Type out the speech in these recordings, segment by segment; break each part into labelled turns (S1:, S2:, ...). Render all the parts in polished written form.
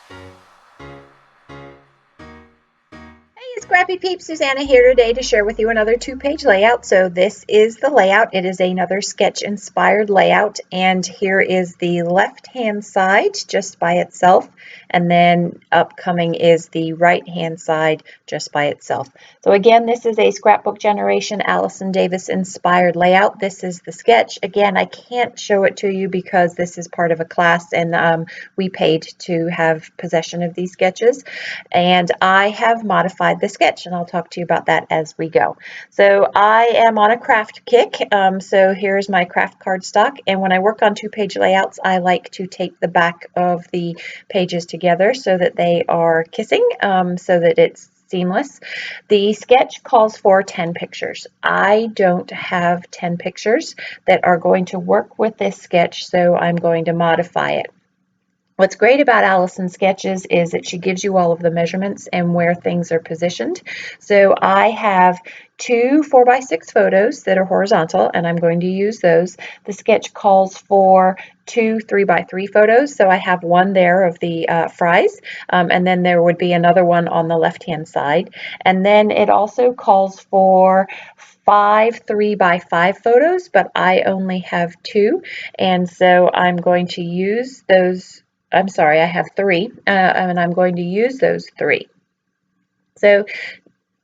S1: Hey, Scrappy Peeps, Suzanna here today to share with you another two-page layout. So this is the layout. It is another sketch-inspired layout, and here is the left-hand side just by itself, and then upcoming is the right-hand side just by itself. So again, this is a Scrapbook Generation Allison Davis inspired layout. This is the sketch. Again, I can't show it to you because this is part of a class, and we paid to have possession of these sketches, and I have modified the sketch, and I'll talk to you about that as we go. So I am on a craft kick, so here's my craft cardstock, and when I work on two-page layouts, I like to tape the back of the pages together so that they are kissing, so that it's seamless. The sketch calls for 10 pictures. I don't have 10 pictures that are going to work with this sketch, so I'm going to modify it. What's great about Allison's sketches is that she gives you all of the measurements and where things are positioned. So I have two 4x6 photos that are horizontal, and I'm going to use those. The sketch calls for two 3x3 photos, so I have one there of the fries, and then there would be another one on the left-hand side. And then it also calls for 5 3x5 photos, but I only have two, and so I'm going to use those. I'm sorry, I have three, and I'm going to use those three. So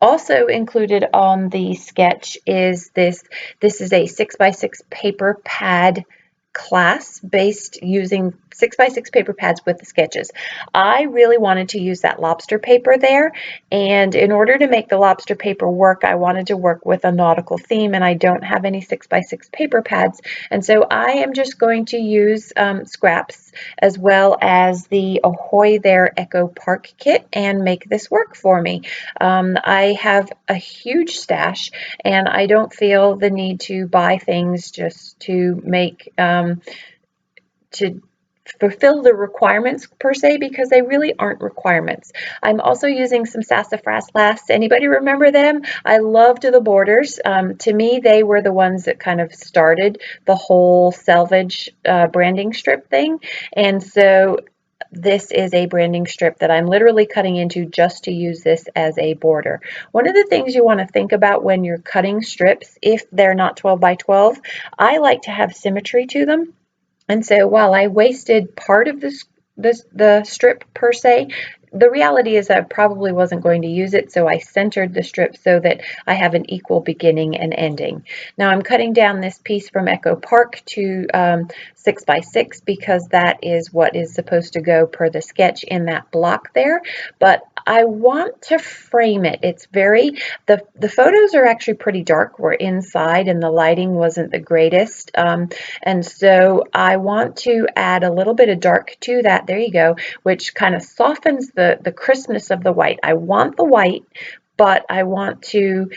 S1: also included on the sketch is this is a 6x6 paper pad class based using 6x6 paper pads with the sketches. I really wanted to use that lobster paper there, and in order to make the lobster paper work, I wanted to work with a nautical theme, and I don't have any 6x6 paper pads, and so I am just going to use scraps as well as the Ahoy There Echo Park kit and make this work for me. I have a huge stash, and I don't feel the need to buy things just to make to fulfill the requirements per se, because they really aren't requirements. I'm also using some sassafras lasts. Anybody remember them? I loved the borders. To me, they were the ones that kind of started the whole selvage branding strip thing, and so this is a branding strip that I'm literally cutting into just to use this as a border. One of the things you want to think about when you're cutting strips, if they're not 12 by 12, I like to have symmetry to them. And so while I wasted part of the strip per se, the reality is I probably wasn't going to use it, so I centered the strip so that I have an equal beginning and ending. Now I'm cutting down this piece from Echo Park to 6x6 because that is what is supposed to go per the sketch in that block there, but I want to frame it. It's very, the photos are actually pretty dark. We're inside and the lighting wasn't the greatest, and so I want to add a little bit of dark to that. There you go, which kind of softens the crispness of the white. I want the white, but I want to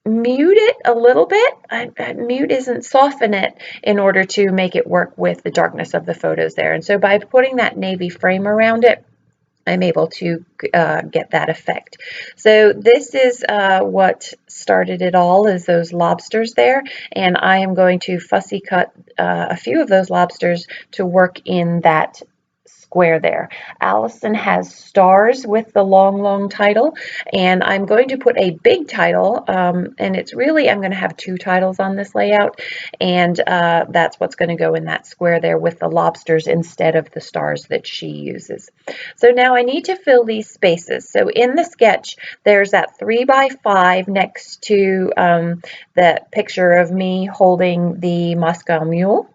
S1: mute it a little bit. Mute isn't soften it in order to make it work with the darkness of the photos there. And so by putting that navy frame around it, I'm able to get that effect. So this is what started it all, is those lobsters there, and I am going to fussy cut a few of those lobsters to work in that square there. Allison has stars with the long title, and I'm going to put a big title, and it's really, I'm going to have two titles on this layout, and that's what's going to go in that square there with the lobsters instead of the stars that she uses. So now I need to fill these spaces. So in the sketch, there's that 3x5 next to that picture of me holding the Moscow Mule.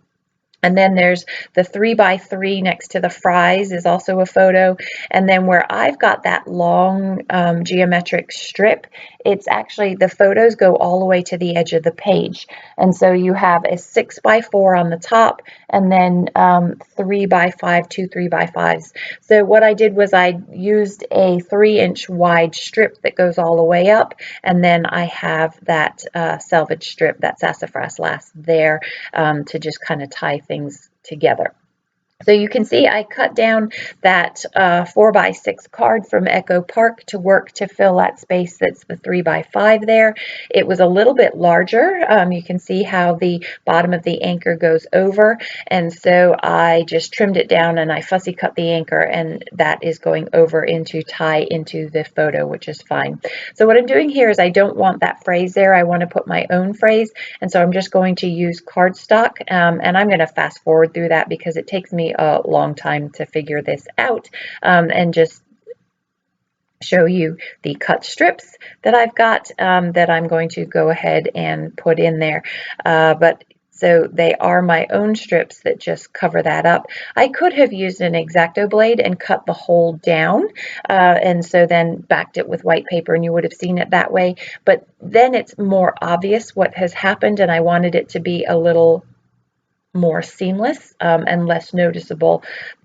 S1: And then there's the 3x3 next to the fries is also a photo. And then where I've got that long geometric strip, it's actually, the photos go all the way to the edge of the page. And so you have a 6x4 on the top, and then 3x5, two 3x5s. So what I did was I used a 3-inch wide strip that goes all the way up. And then I have that selvage strip, that sassafras last there, to just kind of tie things together. So you can see I cut down that 4x6 card from Echo Park to work to fill that space that's the 3x5 there. It was a little bit larger. You can see how the bottom of the anchor goes over, and so I just trimmed it down and I fussy cut the anchor, and that is going over into tie into the photo, which is fine. So what I'm doing here is I don't want that phrase there. I want to put my own phrase, and so I'm just going to use cardstock, and I'm going to fast forward through that because it takes me a long time to figure this out, and just show you the cut strips that I've got, that I'm going to go ahead and put in there. But so they are my own strips that just cover that up. I could have used an X-Acto blade and cut the hole down, and so then backed it with white paper and you would have seen it that way. But then it's more obvious what has happened, and I wanted it to be a little more seamless, and less noticeable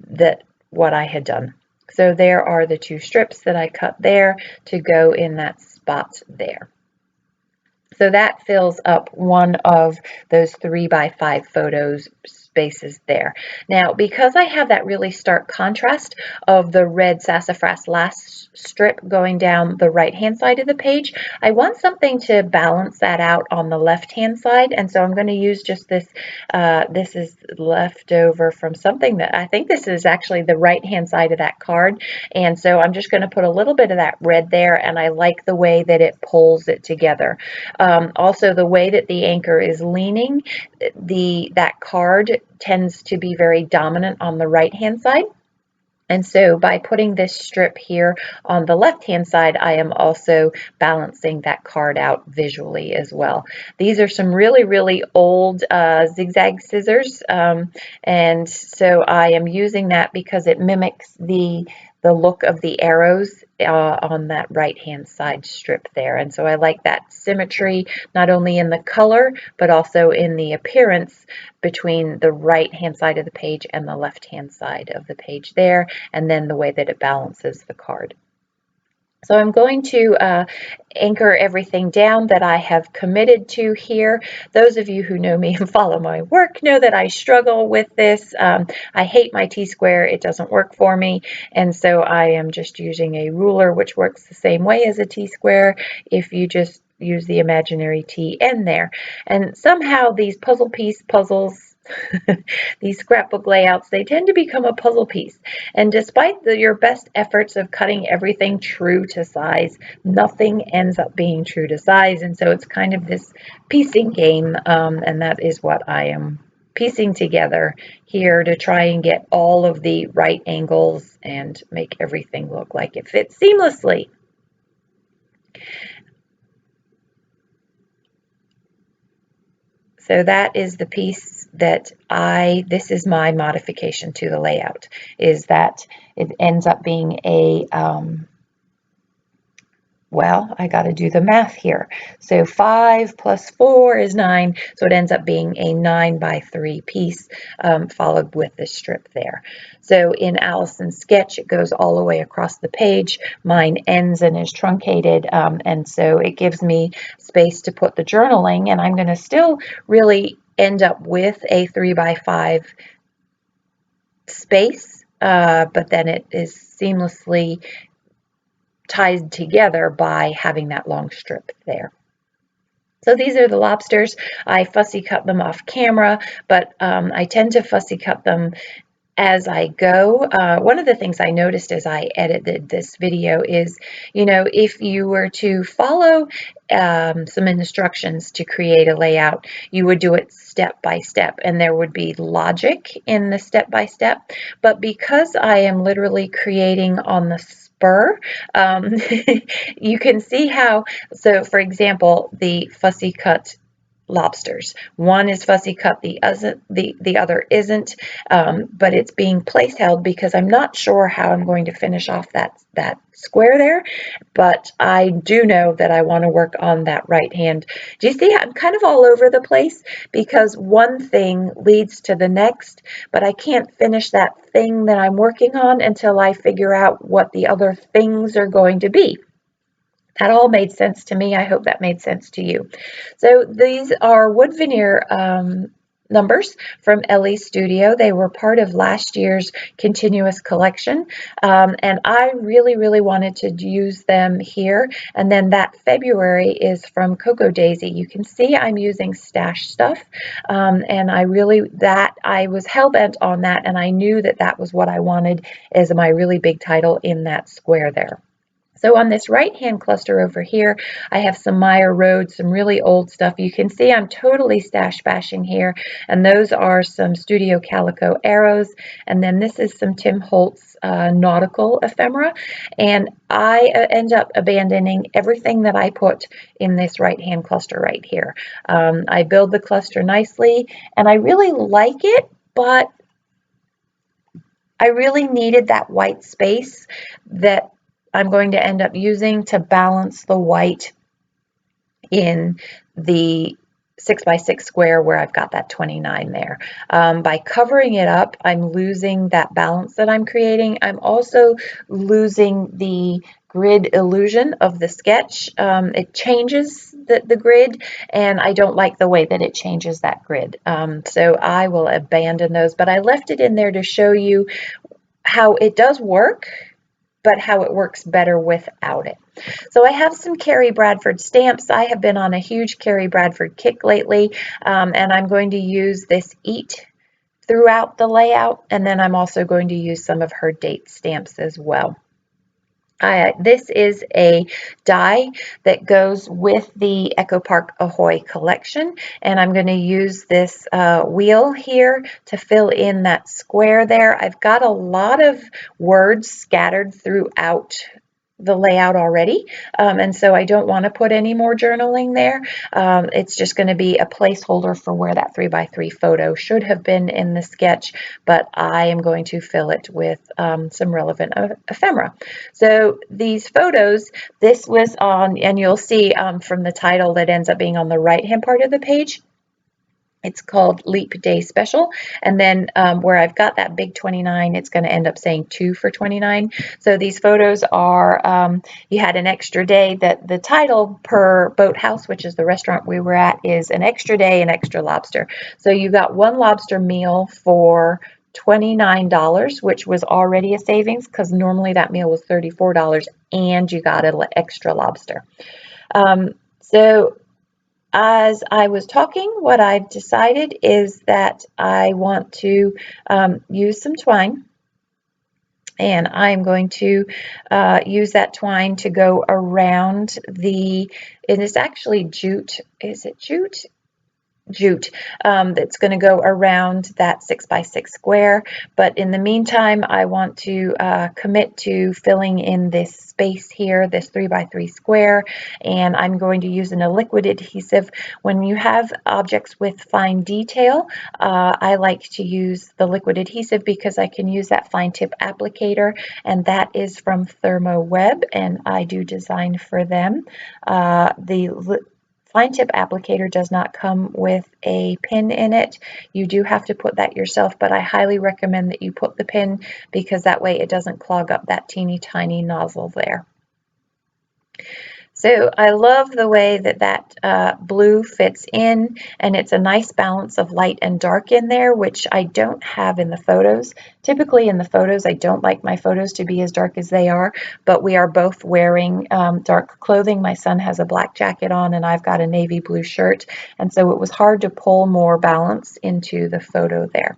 S1: that what I had done. So there are the two strips that I cut there to go in that spot there. So that fills up one of those 3x5 photos spaces there. Now, because I have that really stark contrast of the red sassafras last strip going down the right-hand side of the page, I want something to balance that out on the left-hand side, and so I'm going to use just this. This is left over from something that I think this is actually the right-hand side of that card, and so I'm just going to put a little bit of that red there, and I like the way that it pulls it together. Also, the way that the anchor is leaning, that card tends to be very dominant on the right-hand side. And so by putting this strip here on the left-hand side, I am also balancing that card out visually as well. These are some really, really old zigzag scissors, and so I am using that because it mimics the look of the arrows on that right-hand side strip there. And so I like that symmetry, not only in the color, but also in the appearance between the right-hand side of the page and the left-hand side of the page there, and then the way that it balances the card. So I'm going to anchor everything down that I have committed to here. Those of you who know me and follow my work know that I struggle with this. I hate my T-square. It doesn't work for me. And so I am just using a ruler, which works the same way as a T-square if you just use the imaginary T in there. And somehow these puzzles, these scrapbook layouts, they tend to become a puzzle piece. And despite your best efforts of cutting everything true to size, nothing ends up being true to size. And so it's kind of this piecing game, and that is what I am piecing together here to try and get all of the right angles and make everything look like it fits seamlessly. So that is the piece that this is my modification to the layout, is that it ends up being a, well, I got to do the math here. So 5 plus 4 is 9, so it ends up being a 9x3 piece, followed with this strip there. So in Allison's sketch, it goes all the way across the page. Mine ends and is truncated, and so it gives me space to put the journaling, and I'm going to still really end up with a 3x5 space, but then it is seamlessly tied together by having that long strip there. So these are the lobsters. I fussy cut them off camera, but I tend to fussy cut them as I go. One of the things I noticed as I edited this video is, if you were to follow some instructions to create a layout, you would do it step by step, and there would be logic in the step by step. But because I am literally creating on the spur, you can see how, so for example, the fussy cut lobsters. One is fussy cut, the other isn't, but it's being place held because I'm not sure how I'm going to finish off that square there, but I do know that I want to work on that right hand. Do you see I'm kind of all over the place because one thing leads to the next, but I can't finish that thing that I'm working on until I figure out what the other things are going to be. That all made sense to me. I hope that made sense to you. So these are wood veneer numbers from Ellie's Studio. They were part of last year's continuous collection, and I really wanted to use them here. And then that February is from Cocoa Daisy. You can see I'm using stash stuff, and I was hell-bent on that, and I knew that that was what I wanted as my really big title in that square there. So on this right-hand cluster over here, I have some Meyer Road, some really old stuff. You can see I'm totally stash bashing here, and those are some Studio Calico arrows, and then this is some Tim Holtz Nautical ephemera, and I end up abandoning everything that I put in this right-hand cluster right here. I build the cluster nicely, and I really like it, but I really needed that white space that I'm going to end up using to balance the white in the 6x6 square where I've got that 29 there. By covering it up, I'm losing that balance that I'm creating. I'm also losing the grid illusion of the sketch. It changes the grid, and I don't like the way that it changes that grid. So I will abandon those, but I left it in there to show you how it does work, but how it works better without it. So I have some Kerry Bradford stamps. I have been on a huge Kerry Bradford kick lately, and I'm going to use this Eat throughout the layout, and then I'm also going to use some of her date stamps as well. This is a die that goes with the Echo Park Ahoy collection, and I'm going to use this wheel here to fill in that square there. I've got a lot of words scattered throughout the layout already, and so I don't want to put any more journaling there. It's just going to be a placeholder for where that 3x3 photo should have been in the sketch, but I am going to fill it with some relevant ephemera. So these photos, this was on, and you'll see from the title that ends up being on the right hand part of the page, it's called Leap Day Special, and then where I've got that big 29, it's going to end up saying 2 for 29. So these photos are, you had an extra day. That the title per Boathouse, which is the restaurant we were at, is an extra day and extra lobster. So you got one lobster meal for $29, which was already a savings because normally that meal was $34, and you got an extra lobster. So as I was talking, what I've decided is that I want to use some twine, and I'm going to use that twine to go around and it's actually jute. Is it jute? Jute that's going to go around that 6x6 square, but in the meantime I want to commit to filling in this space here, this 3x3 square, and I'm going to use a liquid adhesive. When you have objects with fine detail, I like to use the liquid adhesive because I can use that fine tip applicator, and that is from Thermo Web, and I do design for them. The fine tip applicator does not come with a pin in it. You do have to put that yourself, but I highly recommend that you put the pin because that way it doesn't clog up that teeny tiny nozzle there. So I love the way that blue fits in, and it's a nice balance of light and dark in there, which I don't have in the photos. Typically in the photos, I don't like my photos to be as dark as they are, but we are both wearing dark clothing. My son has a black jacket on, and I've got a navy blue shirt, and so it was hard to pull more balance into the photo there.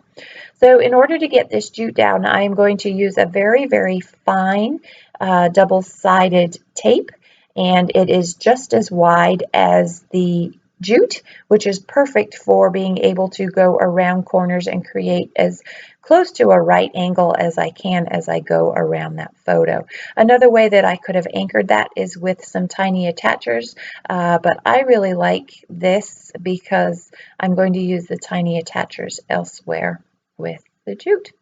S1: So in order to get this jute down, I am going to use a very fine double-sided tape, and it is just as wide as the jute, which is perfect for being able to go around corners and create as close to a right angle as I can as I go around that photo. Another way that I could have anchored that is with some tiny attachers, but I really like this because I'm going to use the tiny attachers elsewhere with the jute.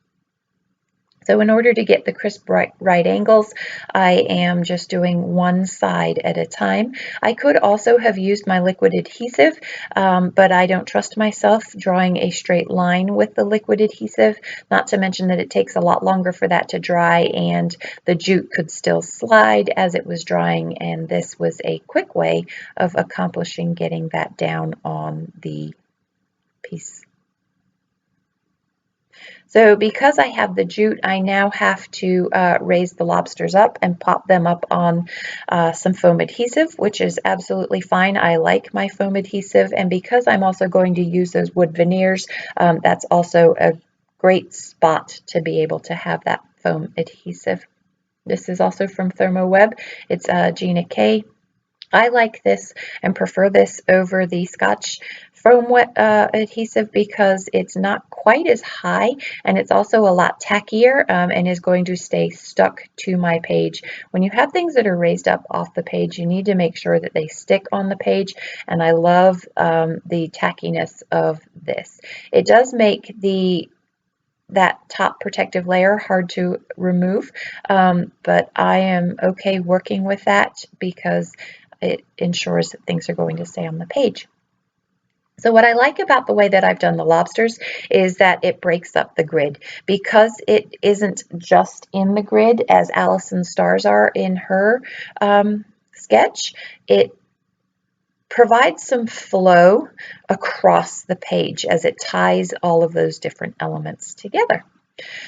S1: So in order to get the crisp right angles, I am just doing one side at a time. I could also have used my liquid adhesive, but I don't trust myself drawing a straight line with the liquid adhesive, not to mention that it takes a lot longer for that to dry, and the jute could still slide as it was drying, and this was a quick way of accomplishing getting that down on the piece So because I have the jute, I now have to raise the lobsters up and pop them up on some foam adhesive, which is absolutely fine. I like my foam adhesive, and because I'm also going to use those wood veneers, that's also a great spot to be able to have that foam adhesive. This is also from ThermoWeb. It's Gina K. I like this and prefer this over the Scotch foam adhesive because it's not quite as high, and it's also a lot tackier and is going to stay stuck to my page. When you have things that are raised up off the page, you need to make sure that they stick on the page, and I love the tackiness of this. It does make that top protective layer hard to remove, but I am okay working with that because it ensures that things are going to stay on the page. So what I like about the way that I've done the lobsters is that it breaks up the grid. Because it isn't just in the grid as Allison's stars are in her sketch, it provides some flow across the page as it ties all of those different elements together.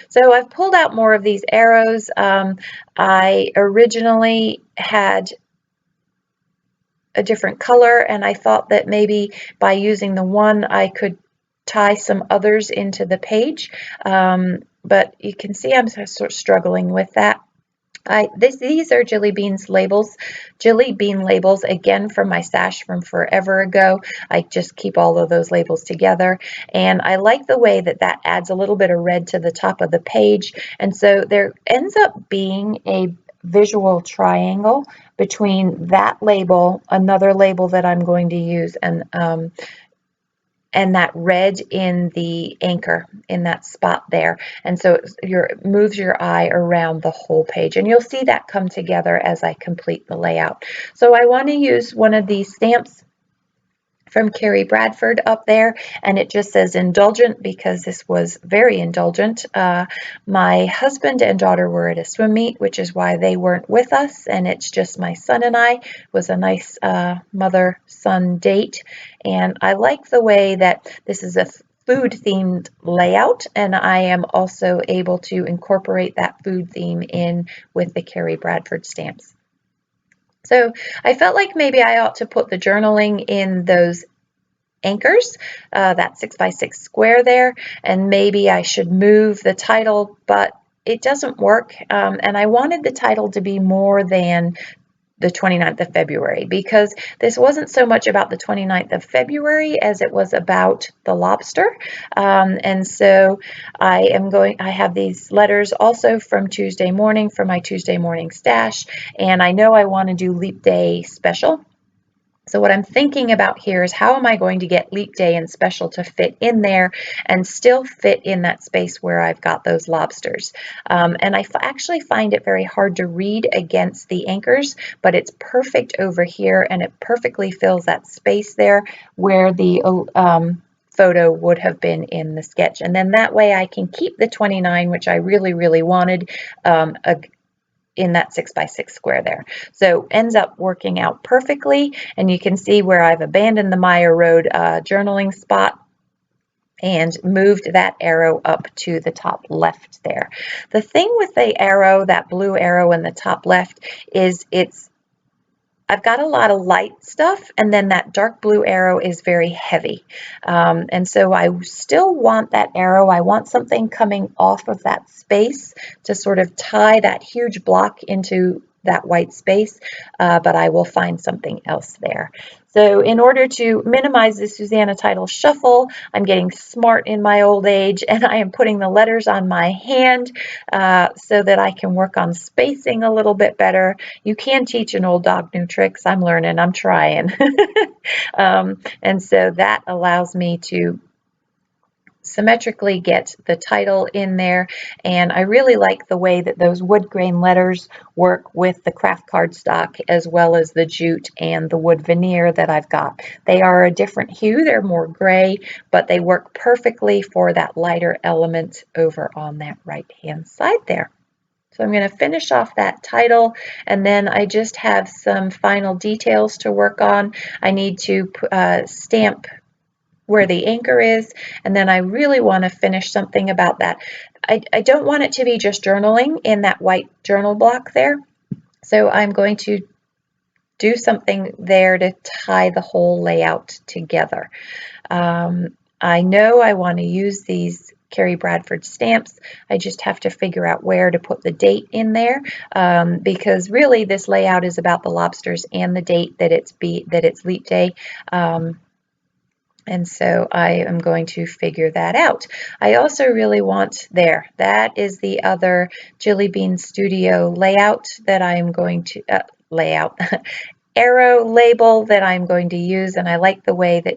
S1: So I've pulled out more of these arrows. I originally had a different color, and I thought that maybe by using the one I could tie some others into the page, but you can see I'm sort of struggling with that. These are Jelly Bean labels, again from my stash from forever ago. I just keep all of those labels together, and I like the way that that adds a little bit of red to the top of the page, and so there ends up being a visual triangle between that label, another label that I'm going to use, and that red in the anchor in that spot there. And so it moves your eye around the whole page, and you'll see that come together as I complete the layout. So I want to use one of these stamps from Kerry Bradford up there, and it just says indulgent because this was very indulgent. My husband and daughter were at a swim meet, which is why they weren't with us, and it's just my son and I. It was a nice mother-son date, and I like the way that this is a food-themed layout, and I am also able to incorporate that food theme in with the Kerry Bradford stamps. So I felt like maybe I ought to put the journaling in those anchors, that 6x6 square there, and maybe I should move the title, but it doesn't work. And I wanted the title to be more than the 29th of February, because this wasn't so much about the 29th of February as it was about the lobster. And so I have these letters also from Tuesday morning, from my Tuesday morning stash, and I know I want to do Leap Day special. So what I'm thinking about here is how am I going to get Leap Day and Special to fit in there and still fit in that space where I've got those lobsters. And I actually find it very hard to read against the anchors, but it's perfect over here, and it perfectly fills that space there where the photo would have been in the sketch. And then that way I can keep the 29, which I really, really wanted, in that 6x6 square there. So ends up working out perfectly, and you can see where I've abandoned the Meyer Road journaling spot and moved that arrow up to the top left there. The thing with the arrow, that blue arrow in the top left, is I've got a lot of light stuff, and then that dark blue arrow is very heavy. And so I still want that arrow. I want something coming off of that space to sort of tie that huge block into that white space, but I will find something else there. So in order to minimize the Suzanna title shuffle, I'm getting smart in my old age, and I am putting the letters on my hand so that I can work on spacing a little bit better. You can teach an old dog new tricks. I'm learning, I'm trying. And so that allows me to symmetrically get the title in there, and I really like the way that those wood grain letters work with the kraft cardstock as well as the jute and the wood veneer that I've got. They are a different hue, they're more gray, but they work perfectly for that lighter element over on that right hand side there. So I'm going to finish off that title, and then I just have some final details to work on. I need to stamp where the anchor is, and then I really want to finish something about that. I don't want it to be just journaling in that white journal block there, so I'm going to do something there to tie the whole layout together. I know I want to use these Kerry Bradford stamps. I just have to figure out where to put the date in there, because really this layout is about the lobsters and the date that it's leap day. And so I am going to figure that out. I also really want that is the other Jilly Bean Studio layout that I'm going to arrow label that I'm going to use, and I like the way that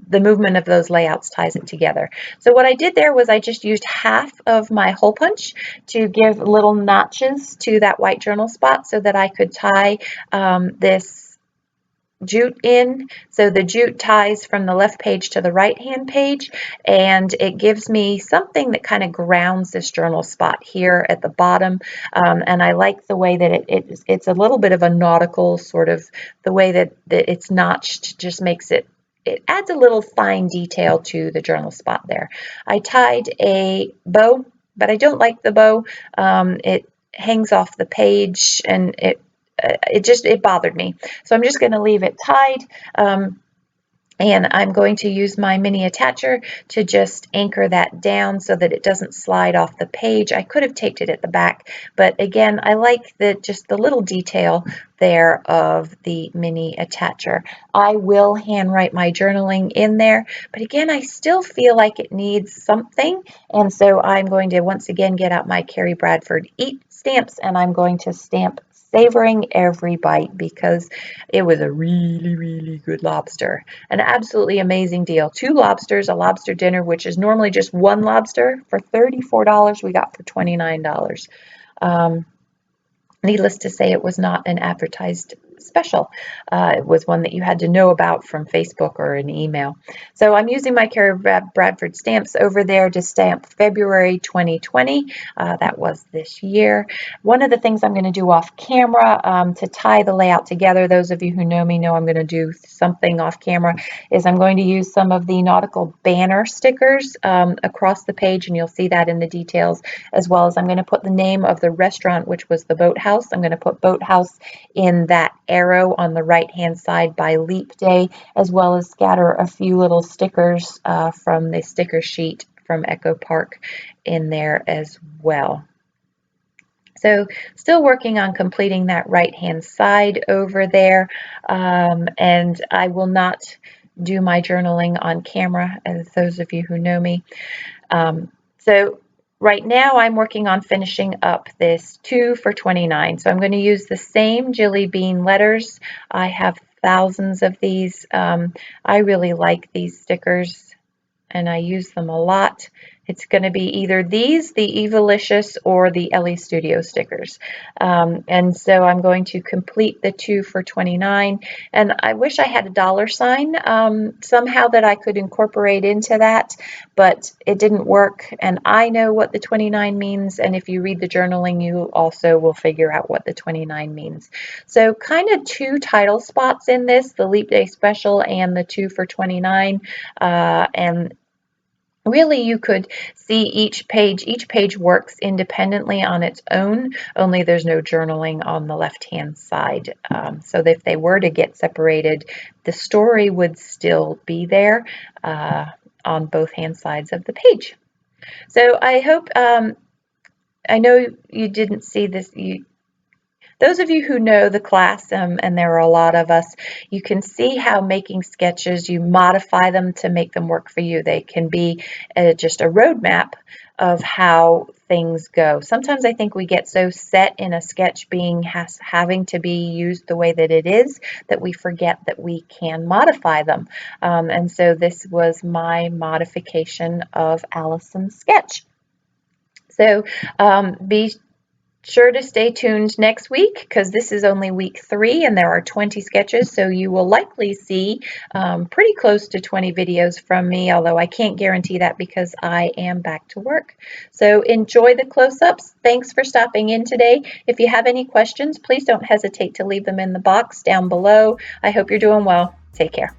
S1: the movement of those layouts ties it together. So what I did there was I just used half of my hole punch to give little notches to that white journal spot so that I could tie this jute in. So the jute ties from the left page to the right hand page, and it gives me something that kind of grounds this journal spot here at the bottom. And I like the way that it's a little bit of a nautical sort of, the way that it's notched just makes it adds a little fine detail to the journal spot there. I tied a bow, but I don't like the bow. It hangs off the page, and it bothered me. So I'm just going to leave it tied. And I'm going to use my mini attacher to just anchor that down so that it doesn't slide off the page. I could have taped it at the back, but again, I like just the little detail there of the mini attacher. I will handwrite my journaling in there, but again, I still feel like it needs something, and so I'm going to once again get out my Kerry Bradford Eat stamps, and I'm going to stamp savoring every bite because it was a really, really good lobster. An absolutely amazing deal. 2 lobsters, a lobster dinner, which is normally just 1 lobster for $34, we got for $29. Needless to say, it was not an advertised special. It was one that you had to know about from Facebook or an email. So I'm using my Kerry Bradford stamps over there to stamp February 2020. That was this year. One of the things I'm going to do off camera to tie the layout together, those of you who know me know I'm going to do something off camera, is I'm going to use some of the Nautical banner stickers across the page, and you'll see that in the details, as well as I'm going to put the name of the restaurant, which was the Boathouse. I'm going to put Boathouse in that arrow on the right hand side by Leap Day, as well as scatter a few little stickers from the sticker sheet from Echo Park in there as well. So still working on completing that right hand side over there, and I will not do my journaling on camera, as those of you who know me. So right now I'm working on finishing up this 2 for $29. So I'm going to use the same Jilly Bean letters. I have thousands of these. I really like these stickers, and I use them a lot. It's going to be either these, the Evilicious, or the Ellie Studio stickers. And so I'm going to complete the 2 for $29. And I wish I had a dollar sign somehow that I could incorporate into that, but it didn't work. And I know what the 29 means. And if you read the journaling, you also will figure out what the 29 means. So kind of 2 title spots in this, the Leap Day Special and the 2 for $29. And really, you could see each page works independently on its own, only there's no journaling on the left-hand side. So that if they were to get separated, the story would still be there on both hand sides of the page. So I hope, I know you didn't see this, those of you who know the class, and there are a lot of us, you can see how making sketches, you modify them to make them work for you. They can be just a roadmap of how things go. Sometimes I think we get so set in a sketch having to be used the way that it is that we forget that we can modify them. And so this was my modification of Allison's sketch. So be sure to stay tuned next week, because this is only week 3 and there are 20 sketches, so you will likely see pretty close to 20 videos from me, although I can't guarantee that because I am back to work. So enjoy the close-ups. Thanks for stopping in today. If you have any questions, please don't hesitate to leave them in the box down below. I hope you're doing well. Take care.